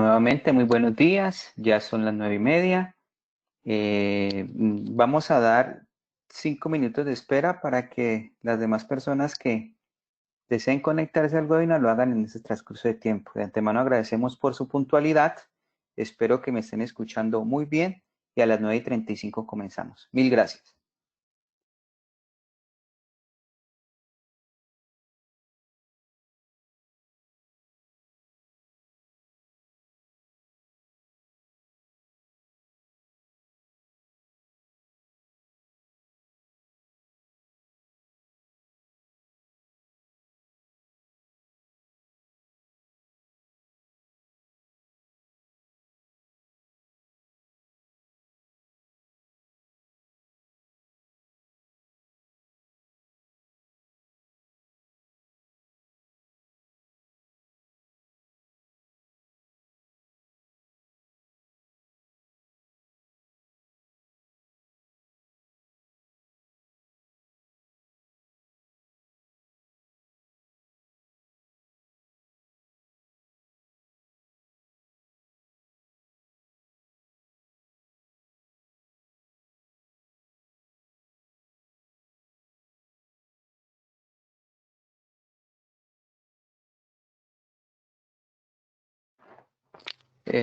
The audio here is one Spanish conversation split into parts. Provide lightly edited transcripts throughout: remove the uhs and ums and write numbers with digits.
Nuevamente, muy buenos días. Ya son las 9:30. Vamos a dar 5 minutos de espera para que las demás personas que deseen conectarse al webinar lo hagan en ese transcurso de tiempo. De antemano agradecemos por su puntualidad. Espero que me estén escuchando muy bien y a las 9:35 comenzamos. Mil gracias.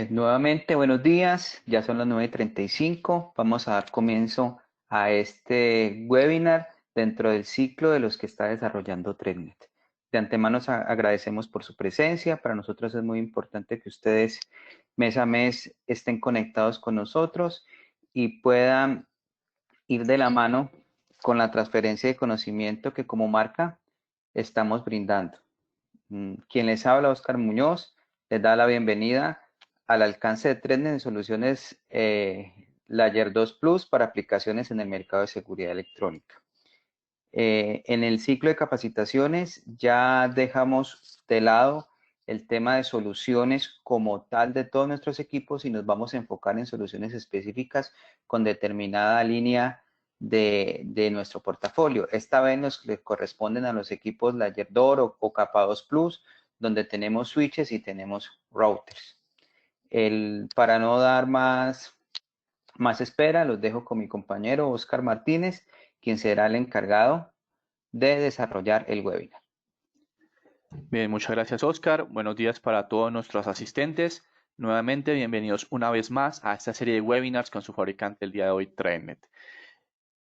Nuevamente, buenos días. Ya son las 9:35. Vamos a dar comienzo a este webinar dentro del ciclo de los que está desarrollando TredNet. De antemano agradecemos por su presencia. Para nosotros es muy importante que ustedes mes a mes estén conectados con nosotros y puedan ir de la mano con la transferencia de conocimiento que como marca estamos brindando. Quien les habla, Oscar Muñoz, les da la bienvenida al alcance de TredNet en soluciones Layer 2 Plus para aplicaciones en el mercado de seguridad electrónica. En el ciclo de capacitaciones ya dejamos de lado el tema de soluciones como tal de todos nuestros equipos y nos vamos a enfocar en soluciones específicas con determinada línea de nuestro portafolio. Esta vez nos corresponden a los equipos Layer 2 o Capa 2 Plus, donde tenemos switches y tenemos routers. Para no dar más espera, los dejo con mi compañero Oscar Martínez, quien será el encargado de desarrollar el webinar. Bien, muchas gracias, Oscar. Buenos días para todos nuestros asistentes. Nuevamente, bienvenidos una vez más a esta serie de webinars con su fabricante el día de hoy, TredNet.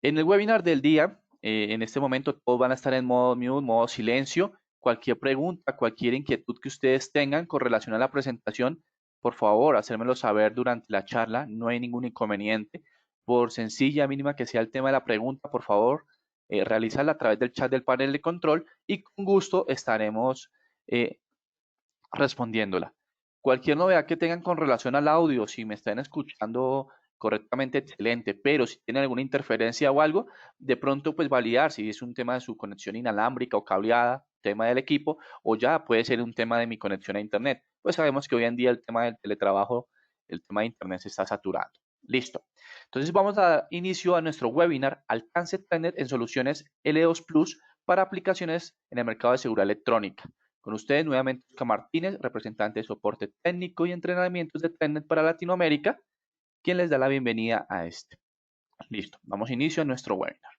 En el webinar del día, en este momento todos van a estar en modo mute, modo silencio. Cualquier pregunta, cualquier inquietud que ustedes tengan con relación a la presentación, por favor, hacérmelo saber durante la charla. No hay ningún inconveniente. Por sencilla, mínima que sea el tema de la pregunta, por favor, realizarla a través del chat del panel de control y con gusto estaremos respondiéndola. Cualquier novedad que tengan con relación al audio, si me están escuchando correctamente, excelente, pero si tienen alguna interferencia o algo, de pronto pues validar si es un tema de su conexión inalámbrica o cableada, tema del equipo, o ya puede ser un tema de mi conexión a internet. Pues sabemos que hoy en día el tema del teletrabajo, el tema de internet se está saturando. Listo. Entonces vamos a dar inicio a nuestro webinar Alcance TredNet en soluciones L2 Plus para aplicaciones en el mercado de seguridad electrónica. Con ustedes nuevamente Oscar Martínez, representante de soporte técnico y entrenamientos de TredNet para Latinoamérica, quien les da la bienvenida a este. Listo, damos inicio a nuestro webinar.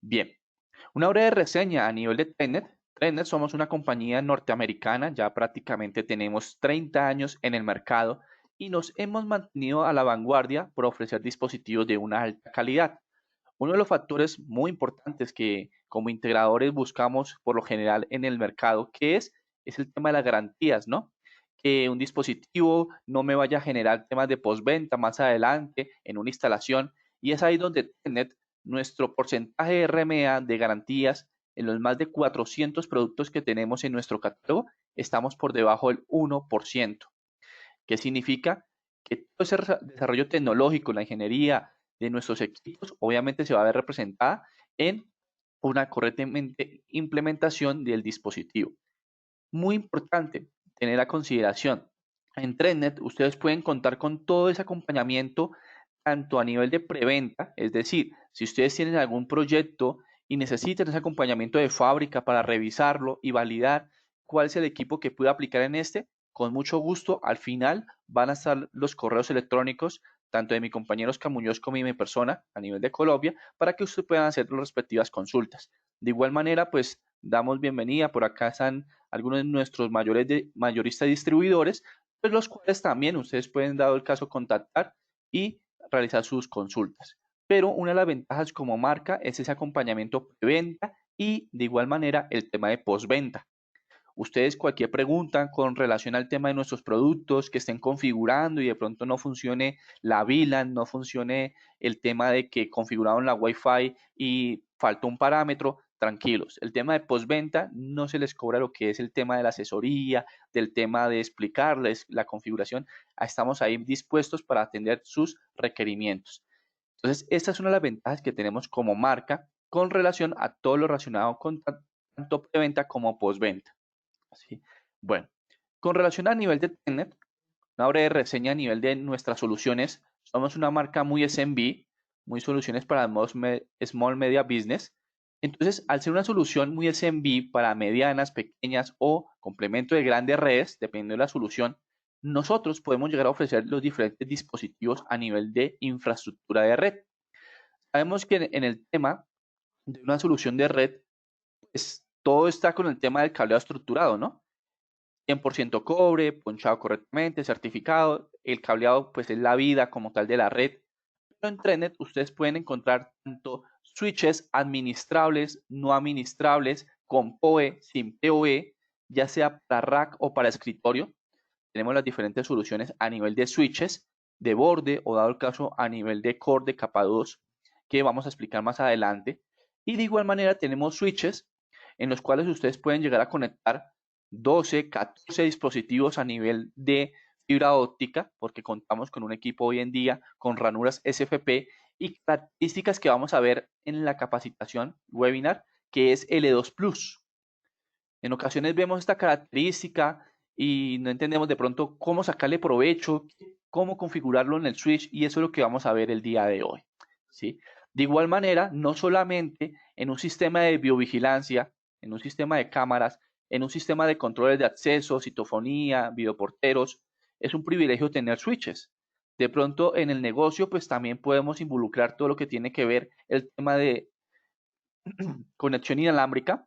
Bien, una breve reseña a nivel de TredNet. TredNet somos una compañía norteamericana, ya prácticamente tenemos 30 años en el mercado y nos hemos mantenido a la vanguardia por ofrecer dispositivos de una alta calidad. Uno de los factores muy importantes que como integradores buscamos por lo general en el mercado, es el tema de las garantías, ¿no? Que un dispositivo no me vaya a generar temas de postventa más adelante en una instalación, y es ahí donde TredNet, nuestro porcentaje de RMA de garantías en los más de 400 productos que tenemos en nuestro catálogo, estamos por debajo del 1%. ¿Qué significa? Que todo ese desarrollo tecnológico, la ingeniería de nuestros equipos, obviamente se va a ver representada en una correcta implementación del dispositivo. Muy importante tener a consideración, en TredNet ustedes pueden contar con todo ese acompañamiento tanto a nivel de preventa, es decir, si ustedes tienen algún proyecto y necesitan ese acompañamiento de fábrica para revisarlo y validar cuál es el equipo que puede aplicar en este, con mucho gusto, al final van a estar los correos electrónicos, tanto de mi compañero Oscar Muñoz como de mi persona a nivel de Colombia, para que ustedes puedan hacer las respectivas consultas. De igual manera, pues damos bienvenida, por acá están algunos de nuestros mayoristas distribuidores, pues los cuales también ustedes pueden, dado el caso, contactar y realizar sus consultas. Pero una de las ventajas como marca es ese acompañamiento preventa y de igual manera el tema de postventa. Ustedes cualquier pregunta con relación al tema de nuestros productos que estén configurando y de pronto no funcione la VLAN, no funcione el tema de que configuraron la Wi-Fi y faltó un parámetro, tranquilos. El tema de postventa no se les cobra lo que es el tema de la asesoría, del tema de explicarles la configuración. Estamos ahí dispuestos para atender sus requerimientos. Entonces, esta es una de las ventajas que tenemos como marca con relación a todo lo relacionado con tanto preventa como postventa. ¿Sí? Bueno, con relación a nivel de Tenet, una breve reseña a nivel de nuestras soluciones. Somos una marca muy SMB, muy soluciones para Small Media Business. Entonces, al ser una solución muy SMB para medianas, pequeñas o complemento de grandes redes, dependiendo de la solución, nosotros podemos llegar a ofrecer los diferentes dispositivos a nivel de infraestructura de red. Sabemos que en el tema de una solución de red, pues todo está con el tema del cableado estructurado, ¿no? 100% cobre, ponchado correctamente, certificado. El cableado pues es la vida como tal de la red. Pero en Trenet ustedes pueden encontrar tanto switches administrables, no administrables, con PoE, sin PoE, ya sea para rack o para escritorio. Tenemos las diferentes soluciones a nivel de switches, de borde o dado el caso a nivel de core de capa 2 que vamos a explicar más adelante. Y de igual manera tenemos switches en los cuales ustedes pueden llegar a conectar 12, 14 dispositivos a nivel de fibra óptica, porque contamos con un equipo hoy en día con ranuras SFP y características que vamos a ver en la capacitación webinar, que es L2 Plus. En ocasiones vemos esta característica y no entendemos de pronto cómo sacarle provecho, cómo configurarlo en el switch, y eso es lo que vamos a ver el día de hoy, ¿sí? De igual manera, no solamente en un sistema de biovigilancia, en un sistema de cámaras, en un sistema de controles de acceso, citofonía, videoporteros, es un privilegio tener switches. De pronto en el negocio, pues también podemos involucrar todo lo que tiene que ver el tema de conexión inalámbrica.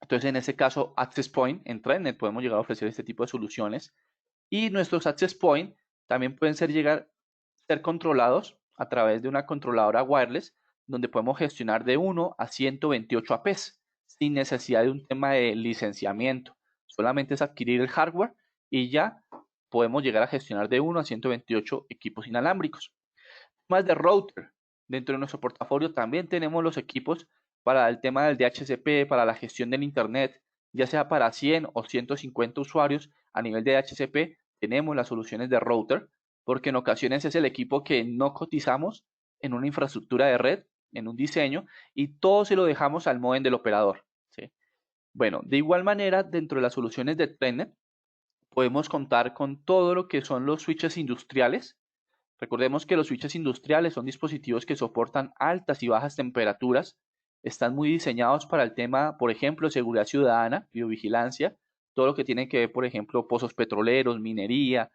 Entonces, en ese caso, Access Point, en Trenet podemos llegar a ofrecer este tipo de soluciones. Y nuestros Access Point también pueden ser controlados a través de una controladora wireless, donde podemos gestionar de 1 a 128 APs, sin necesidad de un tema de licenciamiento. Solamente es adquirir el hardware y ya podemos llegar a gestionar de 1 a 128 equipos inalámbricos. Más de router. Dentro de nuestro portafolio también tenemos los equipos para el tema del DHCP, para la gestión del Internet, ya sea para 100 o 150 usuarios a nivel de DHCP, tenemos las soluciones de router, porque en ocasiones es el equipo que no cotizamos en una infraestructura de red, en un diseño, y todo se lo dejamos al módem del operador. ¿Sí? Bueno, de igual manera, dentro de las soluciones de Trenet, podemos contar con todo lo que son los switches industriales. Recordemos que los switches industriales son dispositivos que soportan altas y bajas temperaturas, están muy diseñados para el tema, por ejemplo, seguridad ciudadana, biovigilancia, todo lo que tiene que ver, por ejemplo, pozos petroleros, minería,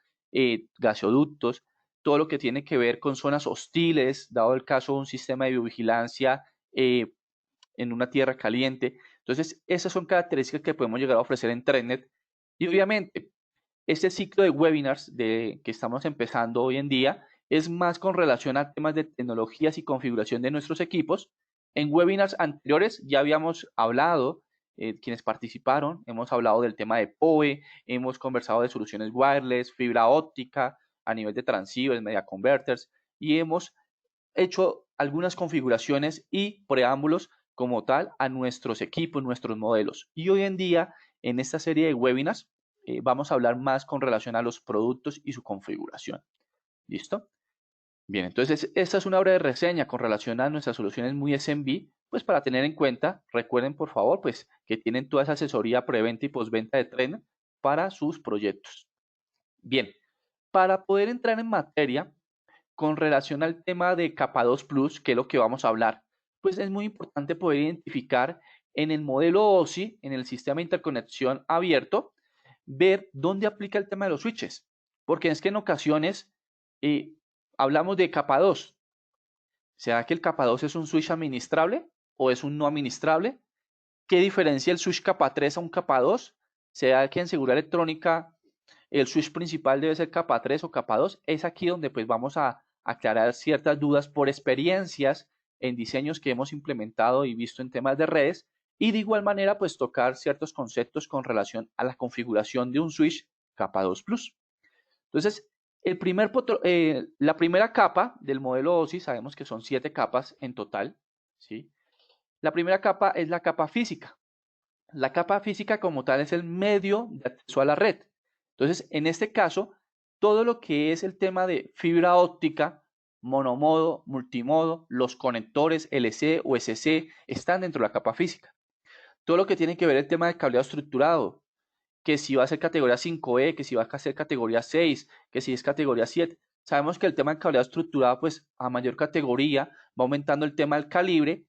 gasoductos, todo lo que tiene que ver con zonas hostiles, dado el caso de un sistema de biovigilancia en una tierra caliente. Entonces, esas son características que podemos llegar a ofrecer en Trenet. Y obviamente, este ciclo de webinars que estamos empezando hoy en día es más con relación a temas de tecnologías y configuración de nuestros equipos. En webinars anteriores ya habíamos hablado, quienes participaron, hemos hablado del tema de PoE, hemos conversado de soluciones wireless, fibra óptica, a nivel de transceivers, media converters, y hemos hecho algunas configuraciones y preámbulos como tal a nuestros equipos, nuestros modelos. Y hoy en día, en esta serie de webinars, vamos a hablar más con relación a los productos y su configuración. ¿Listo? Bien, entonces esta es una breve reseña con relación a nuestras soluciones muy SMB, pues para tener en cuenta, recuerden por favor, pues que tienen toda esa asesoría preventa y postventa de Trenet para sus proyectos. Bien, para poder entrar en materia, con relación al tema de capa 2 Plus, que es lo que vamos a hablar, pues es muy importante poder identificar en el modelo OSI, en el sistema de interconexión abierto, ver dónde aplica el tema de los switches, porque es que en ocasiones hablamos de capa 2. ¿Será que el capa 2 es un switch administrable o es un no administrable? ¿Qué diferencia el switch capa 3 a un capa 2? ¿Será que en seguridad electrónica el switch principal debe ser capa 3 o capa 2? Es aquí donde pues vamos a aclarar ciertas dudas por experiencias en diseños que hemos implementado y visto en temas de redes, y de igual manera pues tocar ciertos conceptos con relación a la configuración de un switch capa 2 Plus. Entonces, la primera capa del modelo OSI, sabemos que son 7 capas en total, ¿sí? La primera capa es la capa física. La capa física como tal es el medio de acceso a la red. Entonces, en este caso, todo lo que es el tema de fibra óptica, monomodo, multimodo, los conectores LC o SC están dentro de la capa física. Todo lo que tiene que ver el tema de cableado estructurado, que si va a ser categoría 5E, que si va a ser categoría 6, que si es categoría 7. Sabemos que el tema de cableado estructurado, pues a mayor categoría va aumentando el tema del calibre,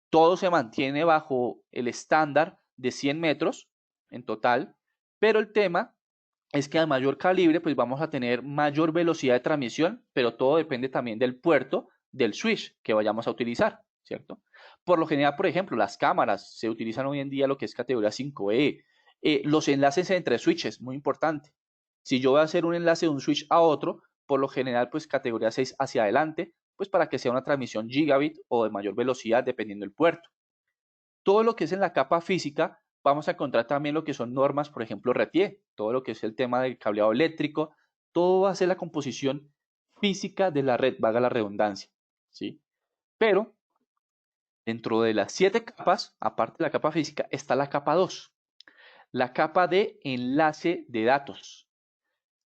todo se mantiene bajo el estándar de 100 metros en total, pero el tema es que a mayor calibre pues vamos a tener mayor velocidad de transmisión, pero todo depende también del puerto del switch que vayamos a utilizar, ¿cierto? Por lo general, por ejemplo, las cámaras se utilizan hoy en día lo que es categoría 5E, los enlaces entre switches, muy importante. Si yo voy a hacer un enlace de un switch a otro, por lo general pues categoría 6 hacia adelante, pues para que sea una transmisión gigabit o de mayor velocidad dependiendo del puerto. Todo lo que es en la capa física, vamos a encontrar también lo que son normas, por ejemplo, RETIE, todo lo que es el tema del cableado eléctrico, todo va a ser la composición física de la red, valga la redundancia, ¿sí? Pero dentro de las 7 capas, aparte de la capa física, está la capa 2, la capa de enlace de datos.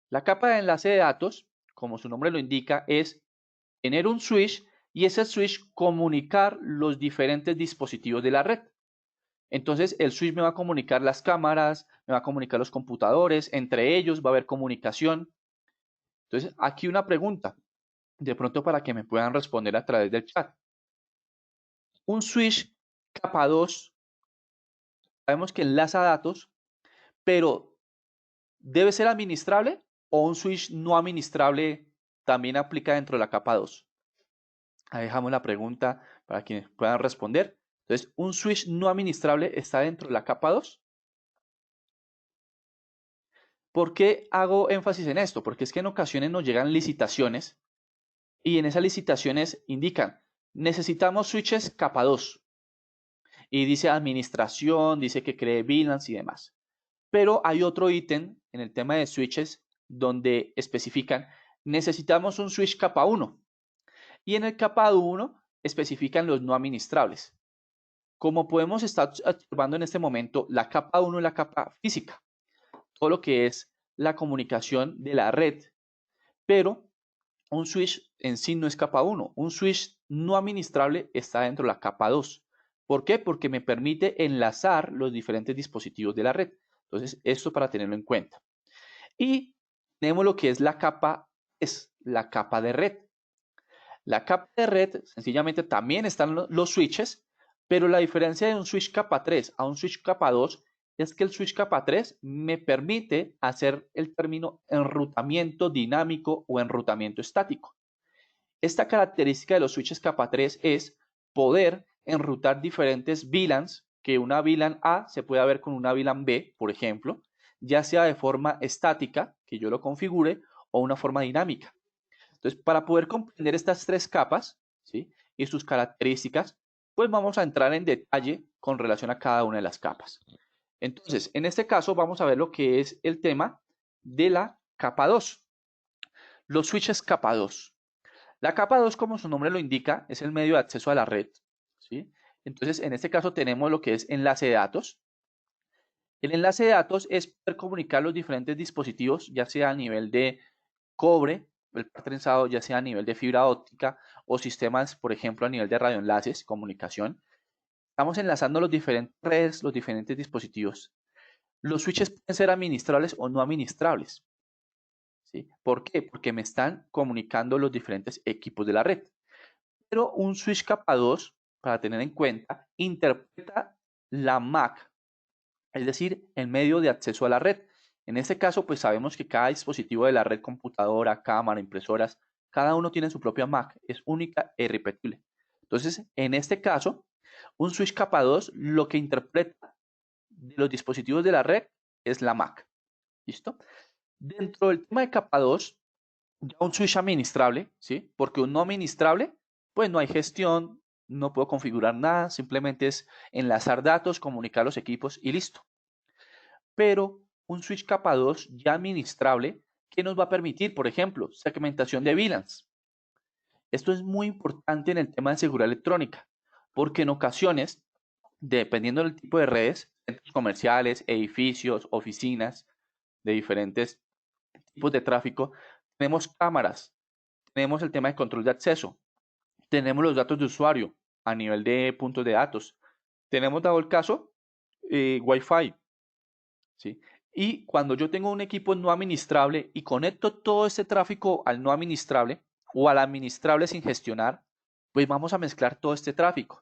La capa de enlace de datos, como su nombre lo indica, es tener un switch y ese switch comunicar los diferentes dispositivos de la red. Entonces el switch me va a comunicar las cámaras, me va a comunicar los computadores, entre ellos va a haber comunicación. Entonces aquí una pregunta, de pronto para que me puedan responder a través del chat. Un switch capa 2, sabemos que enlaza datos, pero ¿debe ser administrable o un switch no administrable también aplica dentro de la capa 2? Ahí dejamos la pregunta para quienes puedan responder. Entonces, ¿un switch no administrable está dentro de la capa 2? ¿Por qué hago énfasis en esto? Porque es que en ocasiones nos llegan licitaciones y en esas licitaciones indican, necesitamos switches capa 2. Y dice administración, dice que cree VLANs y demás. Pero hay otro ítem en el tema de switches donde especifican, necesitamos un switch capa 1. Y en el capa 1 especifican los no administrables. Como podemos estar observando en este momento, la capa 1 es la capa física, todo lo que es la comunicación de la red, pero un switch en sí no es capa 1, un switch no administrable está dentro de la capa 2. ¿Por qué? Porque me permite enlazar los diferentes dispositivos de la red. Entonces, esto para tenerlo en cuenta. Y tenemos lo que es la capa, es la capa de red. La capa de red, sencillamente también están los switches, pero la diferencia de un switch capa 3 a un switch capa 2 es que el switch capa 3 me permite hacer el término enrutamiento dinámico o enrutamiento estático. Esta característica de los switches capa 3 es poder enrutar diferentes VLANs, que una VLAN A se puede ver con una VLAN B, por ejemplo, ya sea de forma estática, que yo lo configure, o una forma dinámica. Entonces, para poder comprender estas 3 capas, ¿sí?, y sus características, pues vamos a entrar en detalle con relación a cada una de las capas. Entonces, en este caso vamos a ver lo que es el tema de la capa 2. Los switches capa 2. La capa 2, como su nombre lo indica, es el medio de acceso a la red, ¿sí? Entonces, en este caso tenemos lo que es enlace de datos. El enlace de datos es poder comunicar los diferentes dispositivos, ya sea a nivel de cobre, el par trenzado, ya sea a nivel de fibra óptica o sistemas, por ejemplo, a nivel de radioenlaces, comunicación. Estamos enlazando los diferentes redes, los diferentes dispositivos. Los switches pueden ser administrables o no administrables, ¿sí? ¿Por qué? Porque me están comunicando los diferentes equipos de la red. Pero un switch capa 2, para tener en cuenta, interpreta la MAC, es decir, el medio de acceso a la red. En este caso, pues sabemos que cada dispositivo de la red, computadora, cámara, impresoras, cada uno tiene su propia MAC, es única e irrepetible. Entonces, en este caso, un switch capa 2 lo que interpreta de los dispositivos de la red es la MAC. ¿Listo? Dentro del tema de capa 2, ya un switch administrable, ¿sí? Porque un no administrable, pues no hay gestión, no puedo configurar nada, simplemente es enlazar datos, comunicar los equipos y listo. Pero un switch capa 2 ya administrable, ¿qué nos va a permitir? Por ejemplo, segmentación de VLANs. Esto es muy importante en el tema de seguridad electrónica, porque en ocasiones, dependiendo del tipo de redes, centros comerciales, edificios, oficinas de diferentes tipos de tráfico, tenemos cámaras, tenemos el tema de control de acceso, tenemos los datos de usuario a nivel de puntos de datos, tenemos dado el caso Wi-Fi, ¿sí? Y cuando yo tengo un equipo no administrable y conecto todo este tráfico al no administrable o al administrable sin gestionar, pues vamos a mezclar todo este tráfico.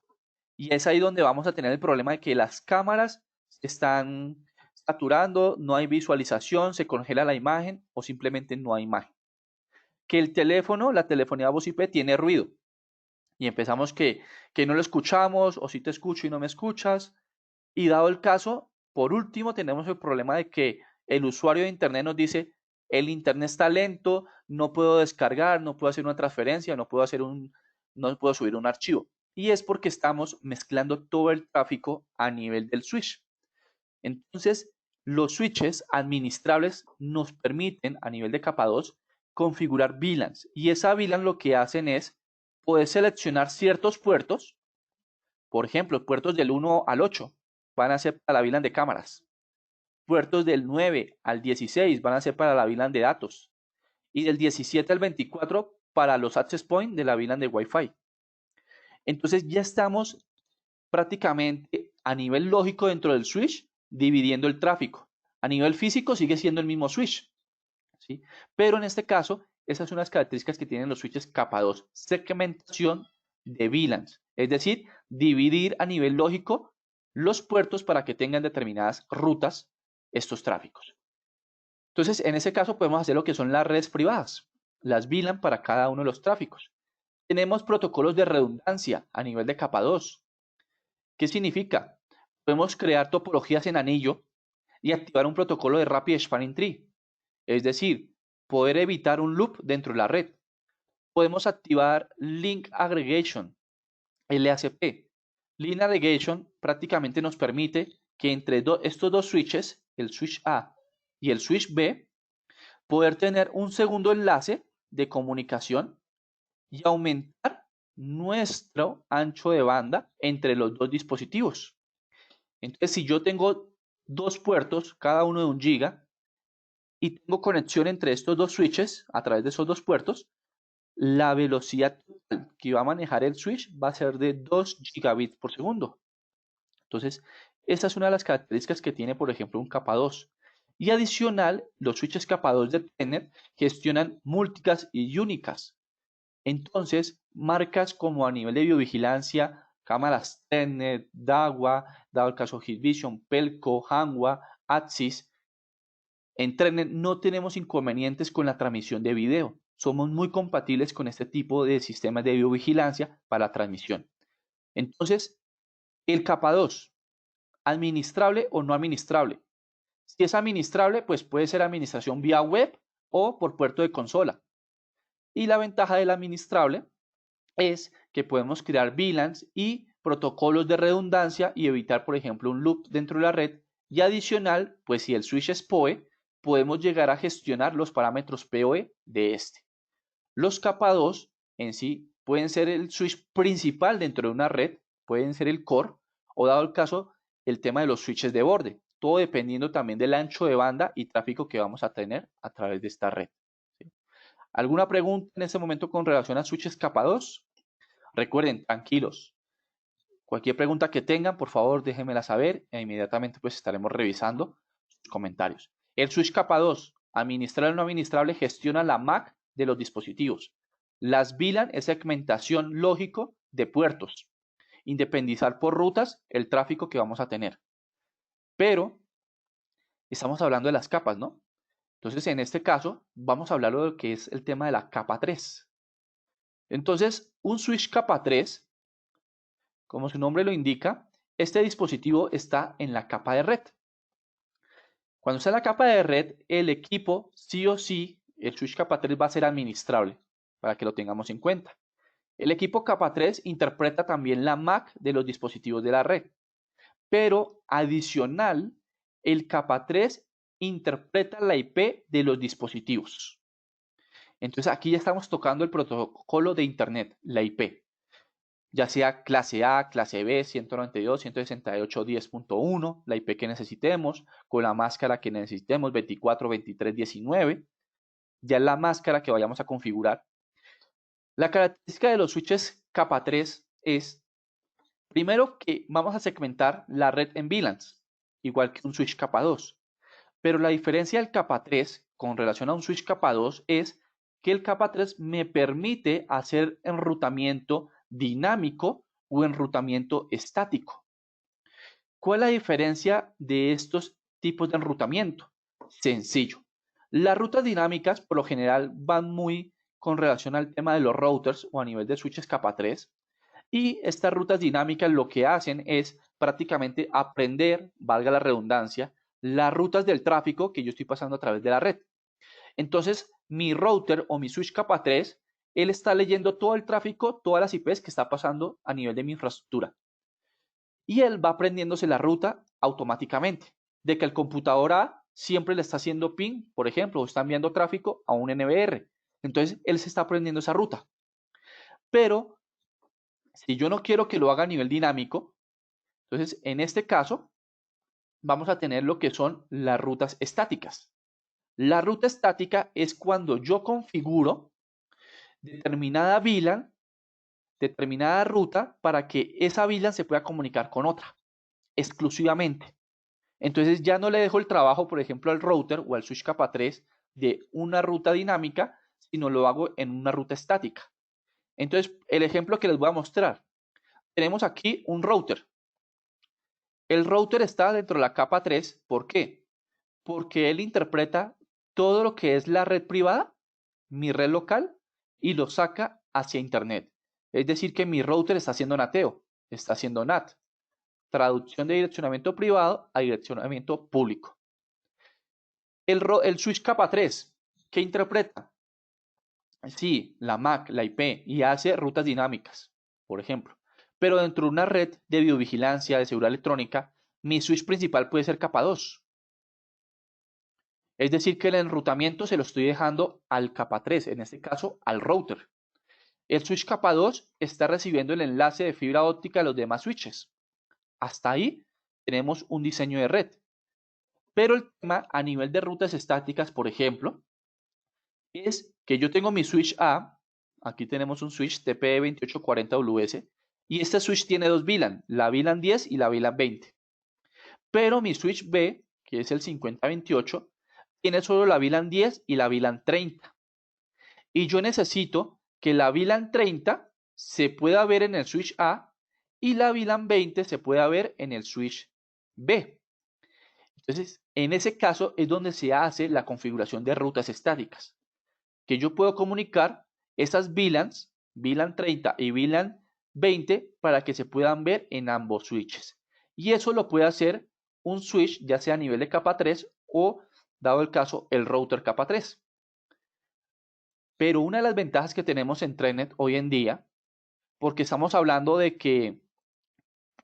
Y es ahí donde vamos a tener el problema de que las cámaras están saturando, no hay visualización, se congela la imagen o simplemente no hay imagen. Que el teléfono, la telefonía voz IP tiene ruido y empezamos que no lo escuchamos o si te escucho y no me escuchas. Y dado el caso, por último, tenemos el problema de que el usuario de Internet nos dice, el Internet está lento, no puedo descargar, no puedo hacer una transferencia, no puedo subir un archivo. Y es porque estamos mezclando todo el tráfico a nivel del switch. Entonces, los switches administrables nos permiten, a nivel de capa 2, configurar VLANs. Y esa VLAN lo que hacen es poder seleccionar ciertos puertos, por ejemplo, puertos del 1 al 8 van a ser para la VLAN de cámaras. Puertos del 9 al 16 van a ser para la VLAN de datos. Y del 17 al 24 para los access points de la VLAN de Wi-Fi. Entonces ya estamos prácticamente a nivel lógico dentro del switch dividiendo el tráfico. A nivel físico sigue siendo el mismo switch, ¿sí? Pero en este caso, esas son las características que tienen los switches capa 2. Segmentación de VLANs, es decir, dividir a nivel lógico los puertos para que tengan determinadas rutas estos tráficos. Entonces, en ese caso podemos hacer lo que son las redes privadas, las VLAN para cada uno de los tráficos. Tenemos protocolos de redundancia a nivel de capa 2. ¿Qué significa? Podemos crear topologías en anillo y activar un protocolo de Rapid Spanning Tree. Es decir, poder evitar un loop dentro de la red. Podemos activar Link Aggregation, LACP. Link Aggregation prácticamente nos permite que entre estos dos switches, el switch A y el switch B, poder tener un segundo enlace de comunicación y aumentar nuestro ancho de banda entre los dos dispositivos. Entonces, si yo tengo dos puertos, cada uno de 1 giga, y tengo conexión entre estos dos switches a través de esos dos puertos, la velocidad total que va a manejar el switch va a ser de 2 gigabits por segundo. Entonces, esta es una de las características que tiene, por ejemplo, un capa 2. Y adicional, los switches capa 2 de Telnet gestionan múlticas y únicas. Entonces, marcas como a nivel de biovigilancia, cámaras Telnet, Dahua, dado el caso Hikvision, Pelco, Hanwha, Axis, en Telnet no tenemos inconvenientes con la transmisión de video. Somos muy compatibles con este tipo de sistemas de biovigilancia para la transmisión. Entonces, el capa 2, administrable o no administrable. Si es administrable, pues puede ser administración vía web o por puerto de consola. Y la ventaja del administrable es que podemos crear VLANs y protocolos de redundancia y evitar, por ejemplo, un loop dentro de la red. Y adicional, pues si el switch es PoE, podemos llegar a gestionar los parámetros PoE de este. Los capa 2 en sí pueden ser el switch principal dentro de una red, pueden ser el core, o dado el caso, el tema de los switches de borde, todo dependiendo también del ancho de banda y tráfico que vamos a tener a través de esta red. ¿Sí? ¿Alguna pregunta en este momento con relación a switches capa 2? Recuerden, tranquilos. Cualquier pregunta que tengan, por favor, déjenmela saber e inmediatamente pues estaremos revisando sus comentarios. El switch capa 2, administrable o no administrable, gestiona la MAC de los dispositivos. Las VLAN es segmentación lógico de puertos. Independizar por rutas el tráfico que vamos a tener. Pero Estamos hablando de las capas, ¿no? Entonces, en este caso, vamos a hablar de lo que es el tema de la capa 3. Entonces, un switch capa 3, como su nombre lo indica, este dispositivo está en la capa de red. Cuando está en la capa de red, el equipo sí o sí, el switch capa 3 va a ser administrable, para que lo tengamos en cuenta. El equipo capa 3 interpreta también la MAC de los dispositivos de la red, pero adicional, el capa 3 interpreta la IP de los dispositivos. Entonces aquí ya estamos tocando el protocolo de Internet, la IP, ya sea clase A, clase B, 192, 168, 10.1, la IP que necesitemos, con la máscara que necesitemos, 24, 23, 19, ya es la máscara que vayamos a configurar. La característica de los switches capa 3 es, primero, que vamos a segmentar la red en VLANs, igual que un switch capa 2. Pero la diferencia del capa 3 con relación a un switch capa 2 es que el capa 3 me permite hacer enrutamiento dinámico o enrutamiento estático. ¿Cuál es la diferencia de estos tipos de enrutamiento? Sencillo. Las rutas dinámicas por lo general van muy con relación al tema de los routers o a nivel de switches capa 3. Y estas rutas dinámicas lo que hacen es prácticamente aprender, valga la redundancia, las rutas del tráfico que yo estoy pasando a través de la red. Entonces, mi router o mi switch capa 3, él está leyendo todo el tráfico, todas las IPs que está pasando a nivel de mi infraestructura. Y él va aprendiéndose la ruta automáticamente, de que el computador A siempre le está haciendo ping, por ejemplo, o está enviando tráfico a un NVR. Entonces, él se está aprendiendo esa ruta. Pero si yo no quiero que lo haga a nivel dinámico, entonces en este caso vamos a tener lo que son las rutas estáticas. La ruta estática es cuando yo configuro determinada VLAN, determinada ruta para que esa VLAN se pueda comunicar con otra exclusivamente. Entonces ya no le dejo el trabajo, por ejemplo, al router o al switch capa 3 de una ruta dinámica, sino lo hago en una ruta estática. Entonces, el ejemplo que les voy a mostrar. Tenemos aquí un router. El router está dentro de la capa 3. ¿Por qué? Porque él interpreta todo lo que es la red privada, mi red local, y lo saca hacia Internet. Es decir, que mi router está haciendo NATeo, está haciendo NAT, traducción de direccionamiento privado a direccionamiento público. El switch capa 3, ¿qué interpreta? Sí, la MAC, la IP, y hace rutas dinámicas, por ejemplo. Pero dentro de una red de videovigilancia, de seguridad electrónica, mi switch principal puede ser capa 2. Es decir, que el enrutamiento se lo estoy dejando al capa 3, en este caso al router. El switch capa 2 está recibiendo el enlace de fibra óptica de los demás switches. Hasta ahí tenemos un diseño de red. Pero el tema a nivel de rutas estáticas, por ejemplo, es que yo tengo mi switch A, aquí tenemos un switch TPE2840WS, y este switch tiene dos VLAN, la VLAN 10 y la VLAN 20. Pero mi switch B, que es el 5028, tiene solo la VLAN 10 y la VLAN 30. Y yo necesito que la VLAN 30 se pueda ver en el switch A y la VLAN 20 se pueda ver en el switch B. Entonces, en ese caso es donde se hace la configuración de rutas estáticas, que yo puedo comunicar esas VLANs, VLAN 30 y VLAN 20, para que se puedan ver en ambos switches. Y eso lo puede hacer un switch, ya sea a nivel de capa 3 o, dado el caso, el router capa 3. Pero una de las ventajas que tenemos en Trenet hoy en día, porque estamos hablando de que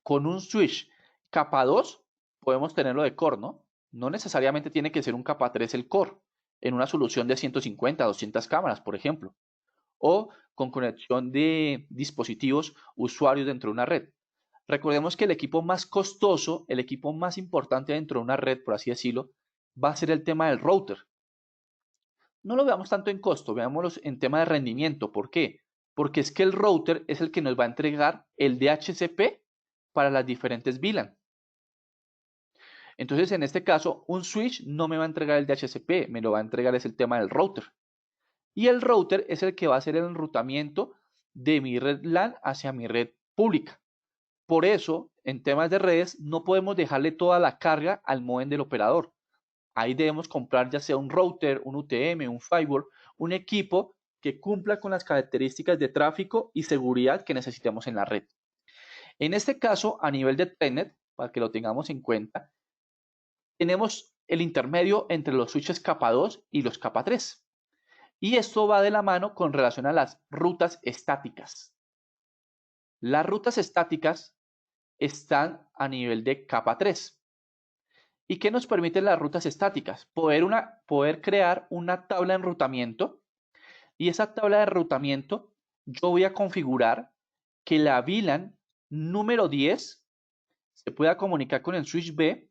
con un switch capa 2 podemos tenerlo de core, ¿no? No necesariamente tiene que ser un capa 3 el core, en una solución de 150, 200 cámaras, por ejemplo, o con conexión de dispositivos usuarios dentro de una red. Recordemos que el equipo más costoso, el equipo más importante dentro de una red, por así decirlo, va a ser el tema del router. No lo veamos tanto en costo, veámoslo en tema de rendimiento. ¿Por qué? Porque es que el router es el que nos va a entregar el DHCP para las diferentes VLAN. Entonces, en este caso, un switch no me va a entregar el DHCP, me lo va a entregar es el tema del router. Y el router es el que va a hacer el enrutamiento de mi red LAN hacia mi red pública. Por eso, en temas de redes, no podemos dejarle toda la carga al módem del operador. Ahí debemos comprar ya sea un router, un UTM, un firewall, un equipo que cumpla con las características de tráfico y seguridad que necesitemos en la red. En este caso, a nivel de Telnet, para que lo tengamos en cuenta, tenemos el intermedio entre los switches capa 2 y los capa 3. Y esto va de la mano con relación a las rutas estáticas. Las rutas estáticas están a nivel de capa 3. ¿Y qué nos permiten las rutas estáticas? Poder crear una tabla de enrutamiento, y esa tabla de enrutamiento yo voy a configurar que la VLAN número 10 se pueda comunicar con el switch B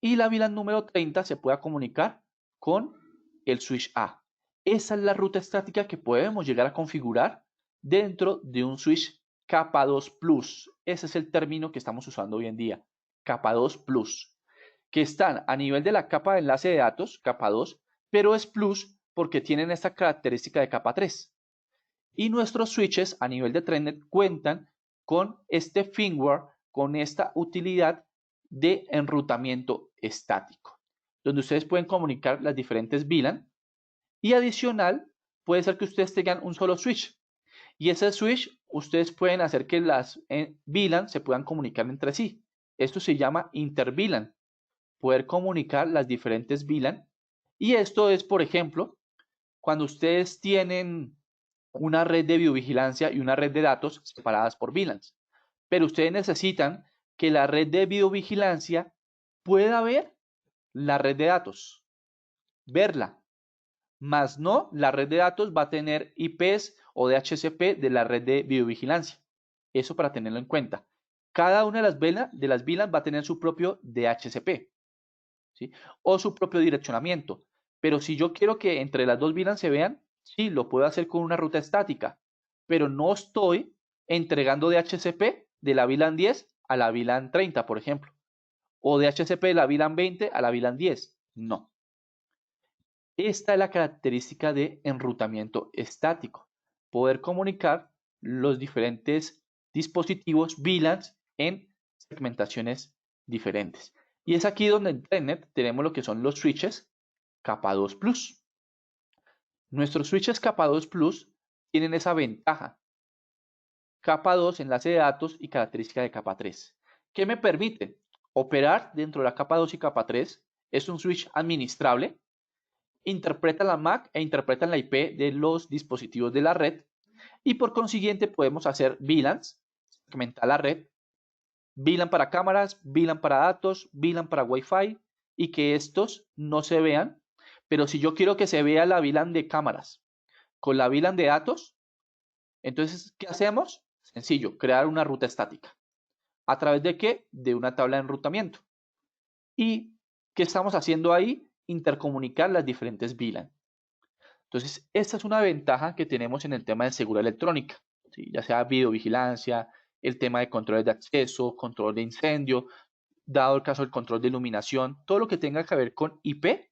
y la VLAN número 30 se pueda comunicar con el switch A. Esa es la ruta estática que podemos llegar a configurar dentro de un switch capa 2 Plus. Ese es el término que estamos usando hoy en día, capa 2 Plus, que están a nivel de la capa de enlace de datos, capa 2, pero es Plus porque tienen esta característica de capa 3. Y nuestros switches a nivel de Telnet cuentan con este firmware, con esta utilidad de enrutamiento estático, donde ustedes pueden comunicar las diferentes VLAN, y adicional puede ser que ustedes tengan un solo switch, y ese switch ustedes pueden hacer que las VLAN se puedan comunicar entre sí. Esto se llama inter-VLAN, poder comunicar las diferentes VLAN, y esto es, por ejemplo, cuando ustedes tienen una red de videovigilancia y una red de datos separadas por VLANs, pero ustedes necesitan que la red de videovigilancia pueda ver la red de datos, verla, más no la red de datos va a tener IPs o DHCP de la red de videovigilancia. Eso para tenerlo en cuenta. Cada una de las VLAN va a tener su propio DHCP, ¿sí? O su propio direccionamiento. Pero si yo quiero que entre las dos VLAN se vean, sí, lo puedo hacer con una ruta estática, pero no estoy entregando DHCP de la VLAN 10 a la VLAN 30, por ejemplo, o DHCP de la VLAN 20 a la VLAN 10. No. Esta es la característica de enrutamiento estático, poder comunicar los diferentes dispositivos VLANs en segmentaciones diferentes. Y es aquí donde en Telnet tenemos lo que son los switches capa 2 Plus. Nuestros switches capa 2 Plus tienen esa ventaja. Capa 2, enlace de datos y característica de capa 3. ¿Qué me permite? Operar dentro de la capa 2 y capa 3. Es un switch administrable. Interpreta la MAC e interpreta la IP de los dispositivos de la red. Y por consiguiente podemos hacer VLANs, segmentar la red, VLAN para cámaras, VLAN para datos, VLAN para Wi-Fi, y que estos no se vean. Pero si yo quiero que se vea la VLAN de cámaras con la VLAN de datos, entonces, ¿qué hacemos? Sencillo, crear una ruta estática. ¿A través de qué? De una tabla de enrutamiento. ¿Y qué estamos haciendo ahí? Intercomunicar las diferentes VLAN. Entonces, esta es una ventaja que tenemos en el tema de seguridad electrónica, ¿sí? Ya sea videovigilancia, el tema de controles de acceso, control de incendio, dado el caso del control de iluminación, todo lo que tenga que ver con IP,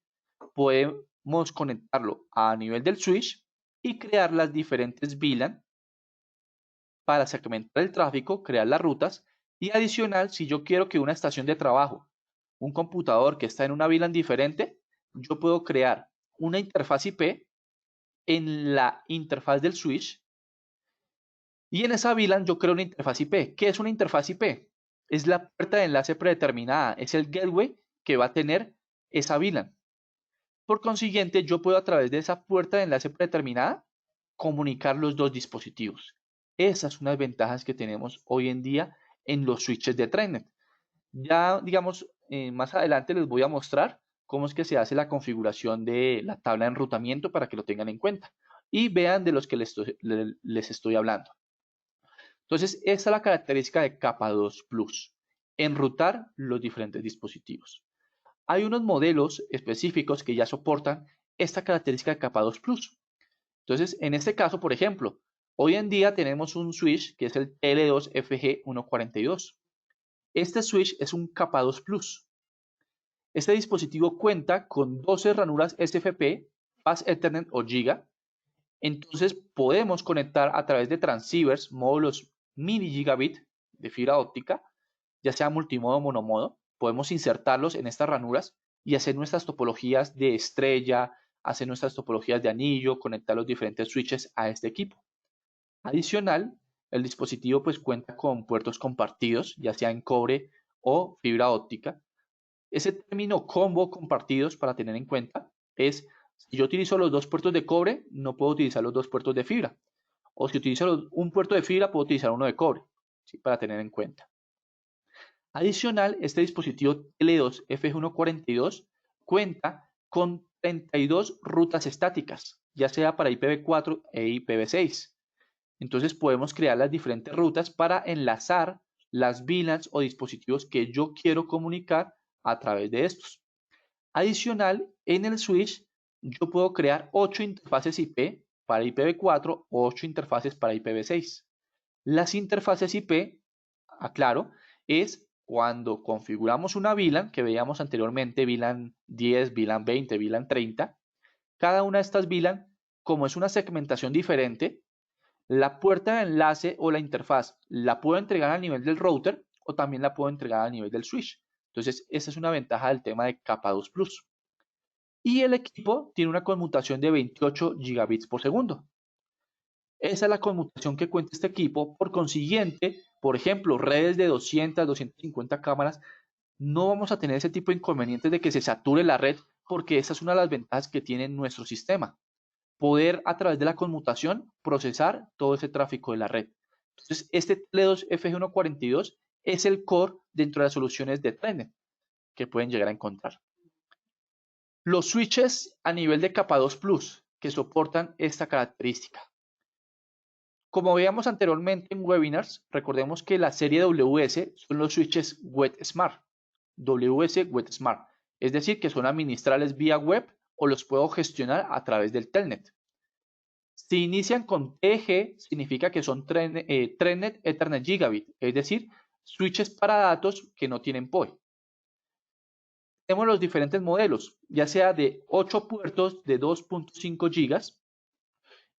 podemos conectarlo a nivel del switch y crear las diferentes VLAN para segmentar el tráfico, crear las rutas, y adicional, si yo quiero que una estación de trabajo, un computador que está en una VLAN diferente, yo puedo crear una interfaz IP en la interfaz del switch, y en esa VLAN yo creo una interfaz IP. ¿Qué es una interfaz IP? Es la puerta de enlace predeterminada, es el gateway que va a tener esa VLAN. Por consiguiente, yo puedo a través de esa puerta de enlace predeterminada comunicar los dos dispositivos. Esas son las ventajas que tenemos hoy en día en los switches de Telnet. Ya, digamos, más adelante les voy a mostrar cómo es que se hace la configuración de la tabla de enrutamiento para que lo tengan en cuenta y vean de los que les estoy hablando. Entonces, esta es la característica de capa 2 Plus, enrutar los diferentes dispositivos. Hay unos modelos específicos que ya soportan esta característica de capa 2 Plus. Entonces, en este caso, por ejemplo, hoy en día tenemos un switch que es el TL2FG142. Este switch es un capa 2 Plus. Este dispositivo cuenta con 12 ranuras SFP, Fast Ethernet o Giga. Entonces, podemos conectar a través de transceivers, módulos mini gigabit de fibra óptica, ya sea multimodo o monomodo. Podemos insertarlos en estas ranuras y hacer nuestras topologías de estrella, hacer nuestras topologías de anillo, conectar los diferentes switches a este equipo. Adicional, el dispositivo pues cuenta con puertos compartidos, ya sea en cobre o fibra óptica. Ese término combo compartidos, para tener en cuenta, es si yo utilizo los dos puertos de cobre, no puedo utilizar los dos puertos de fibra. O si utilizo un puerto de fibra, puedo utilizar uno de cobre, ¿sí? Para tener en cuenta. Adicional, este dispositivo L2 F142 cuenta con 32 rutas estáticas, ya sea para IPv4 e IPv6. Entonces podemos crear las diferentes rutas para enlazar las VLANs o dispositivos que yo quiero comunicar a través de estos. Adicional, en el switch yo puedo crear 8 interfaces IP para IPv4 o 8 interfaces para IPv6. Las interfaces IP, aclaro, es cuando configuramos una VLAN que veíamos anteriormente, VLAN 10, VLAN 20, VLAN 30. Cada una de estas VLAN, como es una segmentación diferente, la puerta de enlace o la interfaz la puedo entregar a nivel del router o también la puedo entregar a nivel del switch. Entonces, esa es una ventaja del tema de capa 2 Plus. Y el equipo tiene una conmutación de 28 gigabits por segundo. Esa es la conmutación que cuenta este equipo. Por consiguiente, por ejemplo, redes de 200, 250 cámaras, no vamos a tener ese tipo de inconvenientes de que se sature la red, porque esa es una de las ventajas que tiene nuestro sistema. Poder a través de la conmutación procesar todo ese tráfico de la red. Entonces, este T2 FG142 es el core dentro de las soluciones de Telnet que pueden llegar a encontrar. Los switches a nivel de capa 2 Plus que soportan esta característica. Como veíamos anteriormente en webinars, recordemos que la serie WS son los switches WetSmart, WS WetSmart, es decir, que son administrables vía web o los puedo gestionar a través del Telnet. Si inician con TG, significa que son Telnet Ethernet Gigabit, es decir, switches para datos que no tienen PoE. Tenemos los diferentes modelos, ya sea de 8 puertos de 2.5 GB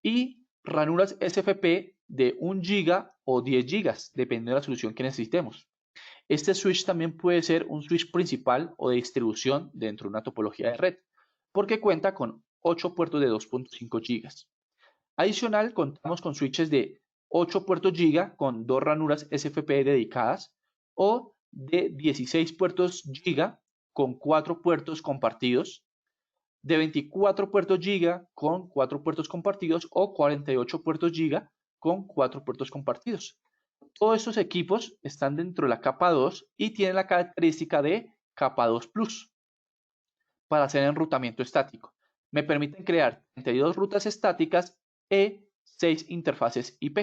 y ranuras SFP de 1 GB o 10 GB, dependiendo de la solución que necesitemos. Este switch también puede ser un switch principal o de distribución dentro de una topología de red, porque cuenta con 8 puertos de 2.5 GB. Adicional, contamos con switches de 8 puertos GB con 2 ranuras SFP dedicadas o de 16 puertos GB con 4 puertos compartidos, de 24 puertos GB con 4 puertos compartidos o 48 puertos GB con 4 puertos compartidos. Todos estos equipos están dentro de la capa 2 y tienen la característica de capa 2 Plus para hacer enrutamiento estático. Me permiten crear 32 rutas estáticas e 6 interfaces IP.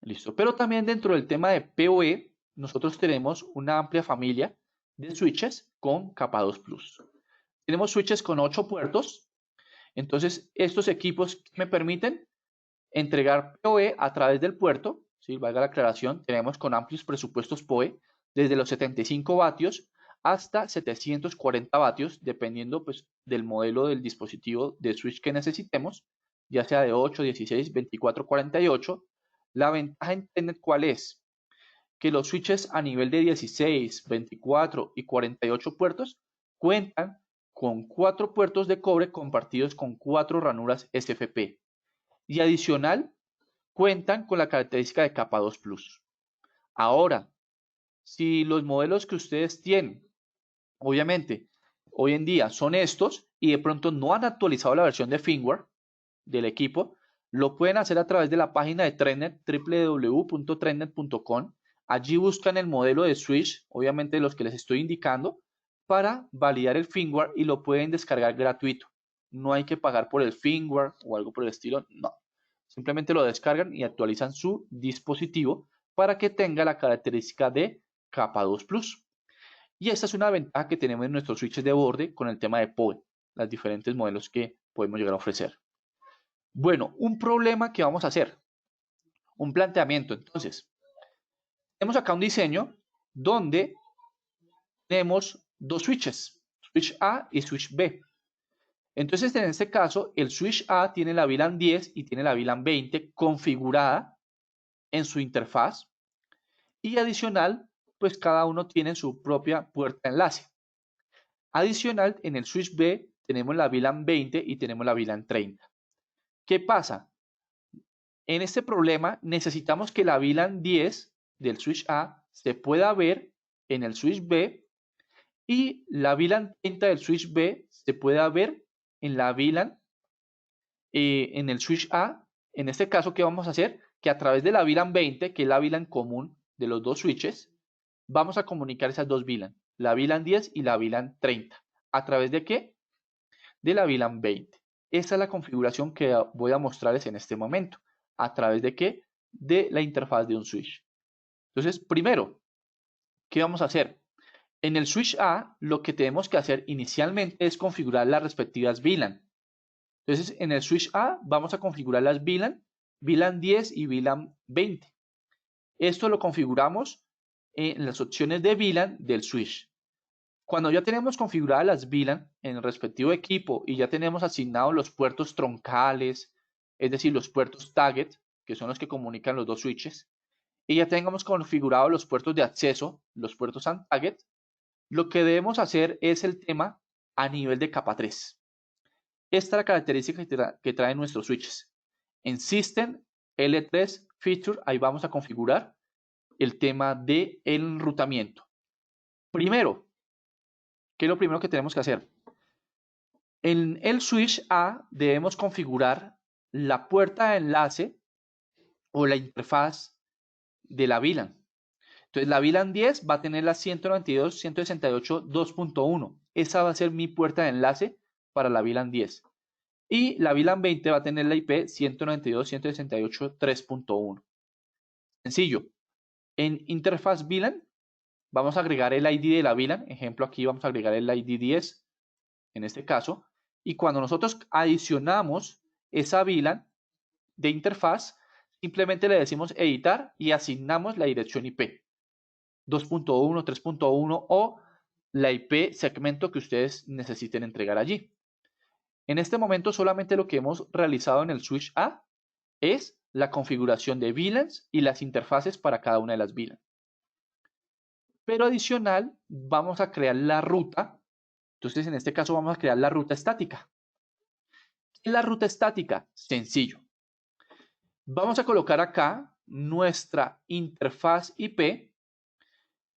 Listo. Pero también dentro del tema de PoE, nosotros tenemos una amplia familia de switches con capa 2 Plus. Tenemos switches con 8 puertos. Entonces, estos equipos me permiten entregar PoE a través del puerto. ¿Sí? Valga la aclaración, tenemos con amplios presupuestos PoE, desde los 75 vatios hasta 740 vatios, dependiendo pues, del modelo del dispositivo de switch que necesitemos, ya sea de 8, 16, 24, 48. La ventaja en Telnet, ¿cuál es? Que los switches a nivel de 16, 24 y 48 puertos cuentan con 4 puertos de cobre compartidos con 4 ranuras SFP. Y adicional, cuentan con la característica de capa 2 Plus. Ahora, si los modelos que ustedes tienen, obviamente, hoy en día son estos y de pronto no han actualizado la versión de firmware del equipo, lo pueden hacer a través de la página de Telnet, www.telnet.com. Allí buscan el modelo de switch, obviamente los que les estoy indicando, para validar el firmware y lo pueden descargar gratuito. No hay que pagar por el firmware o algo por el estilo, no. Simplemente lo descargan y actualizan su dispositivo para que tenga la característica de capa 2 Plus. Y esta es una ventaja que tenemos en nuestros switches de borde con el tema de PoE, los diferentes modelos que podemos llegar a ofrecer. Bueno, un problema que vamos a hacer, un planteamiento. Entonces, tenemos acá un diseño donde tenemos dos switches, switch A y switch B. Entonces, en este caso, el switch A tiene la VLAN 10 y tiene la VLAN 20 configurada en su interfaz y adicional, pues cada uno tiene su propia puerta de enlace. Adicional, en el switch B tenemos la VLAN 20 y tenemos la VLAN 30. ¿Qué pasa? En este problema necesitamos que la VLAN 10 del switch A se pueda ver en el switch B y la VLAN 30 del switch B se pueda ver en la VLAN en el switch A. En este caso, ¿qué vamos a hacer? Que a través de la VLAN 20, que es la VLAN común de los dos switches, vamos a comunicar esas dos VLAN, la VLAN 10 y la VLAN 30. ¿A través de qué? De la VLAN 20. Esa es la configuración que voy a mostrarles en este momento. ¿A través de qué? De la interfaz de un switch. Entonces, primero, ¿qué vamos a hacer? En el switch A, lo que tenemos que hacer inicialmente es configurar las respectivas VLAN. Entonces, en el switch A vamos a configurar las VLAN, VLAN 10 y VLAN 20. Esto lo configuramos en las opciones de VLAN del switch. Cuando ya tenemos configuradas las VLAN en el respectivo equipo y ya tenemos asignados los puertos troncales, es decir, los puertos target, que son los que comunican los dos switches, y ya tengamos configurados los puertos de acceso, los puertos target, lo que debemos hacer es el tema a nivel de capa 3. Esta es la característica que traen nuestros switches. En System L3 Feature, ahí vamos a configurar el tema de enrutamiento. Primero, ¿qué es lo primero que tenemos que hacer? En el switch A debemos configurar la puerta de enlace o la interfaz de la VLAN. Entonces la VLAN 10 va a tener la 192.168.2.1. Esa va a ser mi puerta de enlace para la VLAN 10. Y la VLAN 20 va a tener la IP 192.168.3.1. Sencillo. En interfaz VLAN vamos a agregar el ID de la VLAN. Ejemplo, aquí vamos a agregar el ID 10 en este caso. Y cuando nosotros adicionamos esa VLAN de interfaz, simplemente le decimos editar y asignamos la dirección IP 2.1, 3.1 o la IP segmento que ustedes necesiten entregar allí. En este momento solamente lo que hemos realizado en el switch A es la configuración de VLANs y las interfaces para cada una de las VLANs. Pero adicional vamos a crear la ruta. Entonces en este caso vamos a crear la ruta estática. ¿Qué es la ruta estática? Sencillo. Vamos a colocar acá nuestra interfaz IP.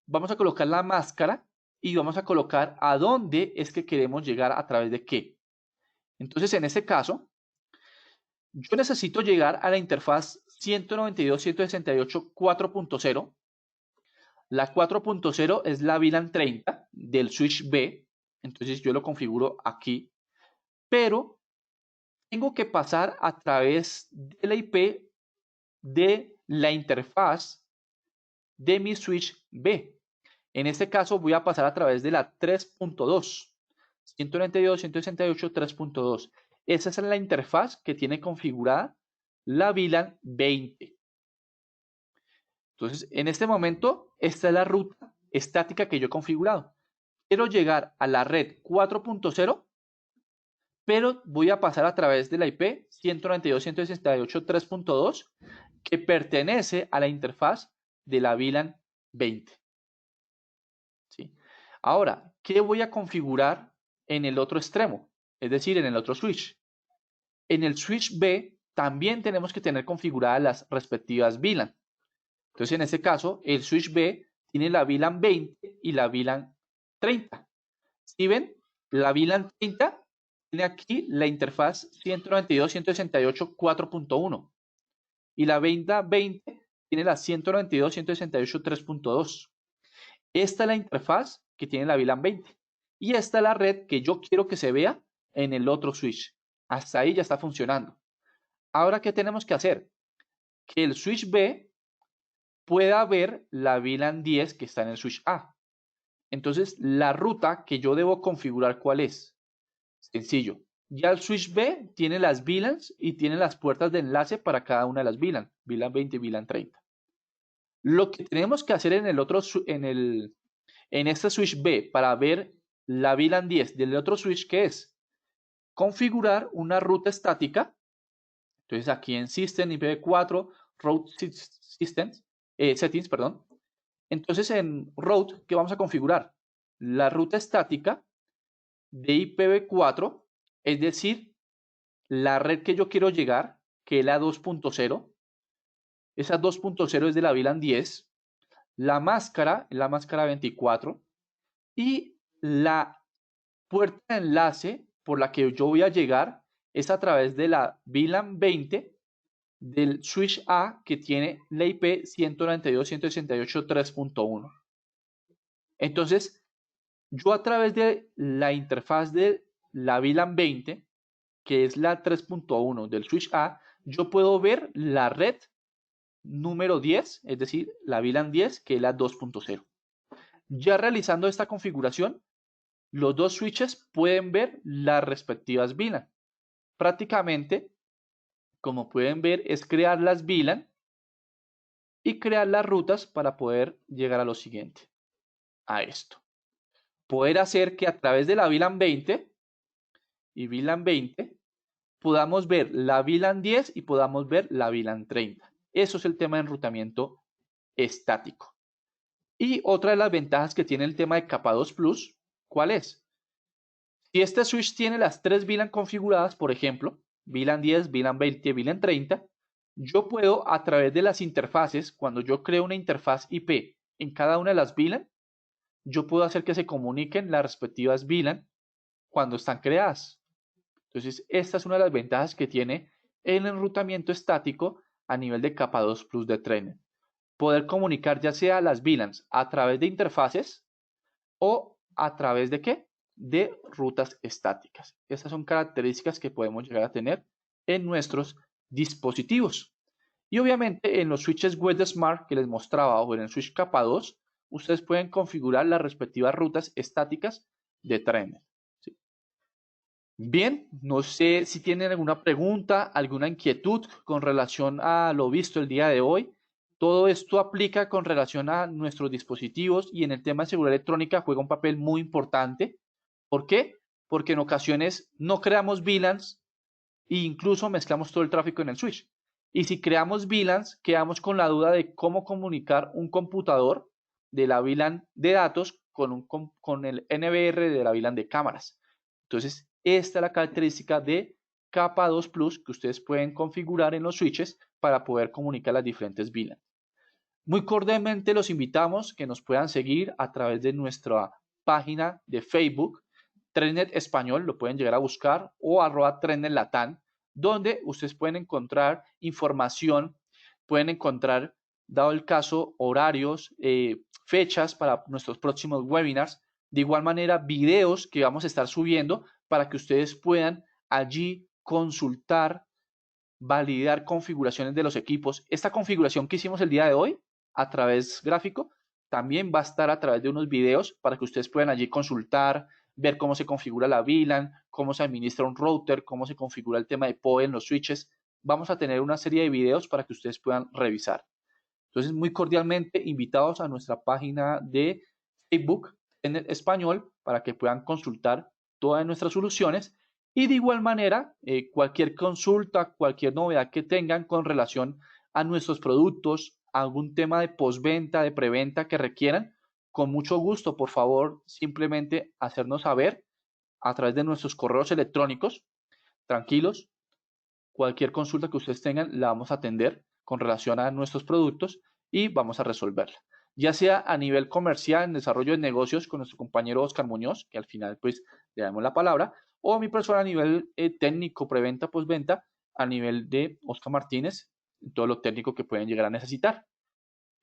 Vamos a colocar la máscara y vamos a colocar a dónde es que queremos llegar a través de qué. Entonces en este caso, yo necesito llegar a la interfaz 192.168.4.0. La 4.0 es la VLAN 30 del switch B. Entonces yo lo configuro aquí. Pero tengo que pasar a través de la IP de la interfaz de mi switch B. En este caso voy a pasar a través de la 3.2. 192.168.3.2. Esa es la interfaz que tiene configurada la VLAN 20. Entonces, en este momento, esta es la ruta estática que yo he configurado. Quiero llegar a la red 4.0, pero voy a pasar a través de la IP 192.168.3.2, que pertenece a la interfaz de la VLAN 20. ¿Sí? Ahora, ¿qué voy a configurar en el otro extremo? Es decir, en el otro switch. En el switch B también tenemos que tener configuradas las respectivas VLAN. Entonces, en este caso, el switch B tiene la VLAN 20 y la VLAN 30. Si ven, la VLAN 30 tiene aquí la interfaz 192.168.4.1 y la VLAN 20 tiene la 192.168.3.2. Esta es la interfaz que tiene la VLAN 20 y esta es la red que yo quiero que se vea en el otro switch. Hasta ahí ya está funcionando. Ahora, ¿qué tenemos que hacer? Que el switch B pueda ver la VLAN 10 que está en el switch A. Entonces, la ruta que yo debo configurar, ¿cuál es? Sencillo. Ya el switch B tiene las VLANs y tiene las puertas de enlace para cada una de las VLAN, VLAN 20 y VLAN 30. Lo que tenemos que hacer en el otro, en este switch B para ver la VLAN 10 del otro switch, ¿qué es? Configurar una ruta estática. Entonces aquí en System IPv4 Route Settings, perdón, Entonces en route, ¿qué vamos a configurar? La ruta estática de IPv4, es decir, la red que yo quiero llegar, que es la 2.0, esa 2.0 es de la VLAN 10, la máscara 24, y la puerta de enlace por la que yo voy a llegar es a través de la VLAN 20 del switch A que tiene la IP 192.168.3.1. Entonces, yo a través de la interfaz de la VLAN 20, que es la 3.1 del switch A, yo puedo ver la red número 10, es decir, la VLAN 10, que es la 2.0. Ya realizando esta configuración, los dos switches pueden ver las respectivas VLAN. Prácticamente, como pueden ver, es crear las VLAN y crear las rutas para poder llegar a lo siguiente, a esto. Poder hacer que a través de la VLAN 20 y VLAN 20 podamos ver la VLAN 10 y podamos ver la VLAN 30. Eso es el tema de enrutamiento estático. Y otra de las ventajas que tiene el tema de capa 2 Plus, ¿cuál es? Si este switch tiene las tres VLAN configuradas, por ejemplo, VLAN 10, VLAN 20, VLAN 30, yo puedo a través de las interfaces, cuando yo creo una interfaz IP en cada una de las VLAN, yo puedo hacer que se comuniquen las respectivas VLAN cuando están creadas. Entonces, esta es una de las ventajas que tiene el enrutamiento estático a nivel de capa 2 Plus de Trenet. Poder comunicar ya sea las VLANs a través de interfaces o a través de ¿qué? De rutas estáticas. Estas son características que podemos llegar a tener en nuestros dispositivos. Y obviamente en los switches web smart que les mostraba o en el switch capa 2, ustedes pueden configurar las respectivas rutas estáticas de Trenet. ¿Sí? Bien, no sé si tienen alguna pregunta, alguna inquietud con relación a lo visto el día de hoy. Todo esto aplica con relación a nuestros dispositivos y en el tema de seguridad electrónica juega un papel muy importante. ¿Por qué? Porque en ocasiones no creamos VLANs e incluso mezclamos todo el tráfico en el switch. Y si creamos VLANs, quedamos con la duda de cómo comunicar un computador de la VLAN de datos con el NVR de la VLAN de cámaras. Entonces, esta es la característica de capa 2 Plus que ustedes pueden configurar en los switches para poder comunicar las diferentes VLAN. Muy cordialmente los invitamos que nos puedan seguir a través de nuestra página de Facebook, Trenet Español, lo pueden llegar a buscar, o @TrenetLatam, donde ustedes pueden encontrar información, pueden encontrar, dado el caso, horarios, fechas para nuestros próximos webinars, de igual manera videos que vamos a estar subiendo para que ustedes puedan allí consultar, validar configuraciones de los equipos. Esta configuración que hicimos el día de hoy a través gráfico también va a estar a través de unos videos para que ustedes puedan allí consultar, ver cómo se configura la VLAN, cómo se administra un router, cómo se configura el tema de PoE en los switches. Vamos a tener una serie de videos para que ustedes puedan revisar. Entonces, muy cordialmente invitados a nuestra página de Facebook en el español para que puedan consultar todas nuestras soluciones y de igual manera, cualquier consulta, cualquier novedad que tengan con relación a nuestros productos, algún tema de postventa, de preventa que requieran, con mucho gusto, por favor, simplemente hacernos saber a través de nuestros correos electrónicos. Tranquilos, cualquier consulta que ustedes tengan la vamos a atender con relación a nuestros productos y vamos a resolverla. Ya sea a nivel comercial, en desarrollo de negocios con nuestro compañero Oscar Muñoz, que al final pues le damos la palabra, o mi persona a nivel técnico, preventa, postventa, a nivel de Oscar Martínez, todo lo técnico que pueden llegar a necesitar.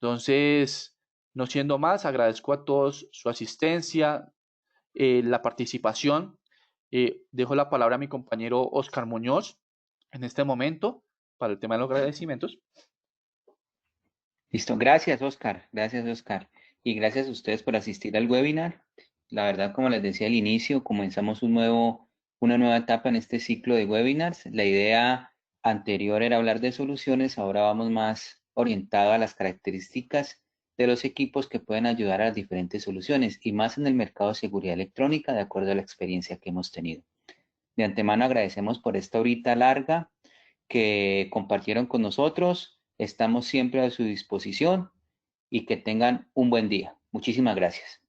Entonces, no siendo más, agradezco a todos su asistencia, la participación. Dejo la palabra a mi compañero Oscar Muñoz en este momento para el tema de los agradecimientos. Listo, gracias Oscar, gracias Oscar. Y gracias a ustedes por asistir al webinar. La verdad, como les decía al inicio, comenzamos una nueva etapa en este ciclo de webinars. La idea anterior era hablar de soluciones, ahora vamos más orientado a las características de los equipos que pueden ayudar a las diferentes soluciones y más en el mercado de seguridad electrónica de acuerdo a la experiencia que hemos tenido. De antemano agradecemos por esta horita larga que compartieron con nosotros. Estamos siempre a su disposición y que tengan un buen día. Muchísimas gracias.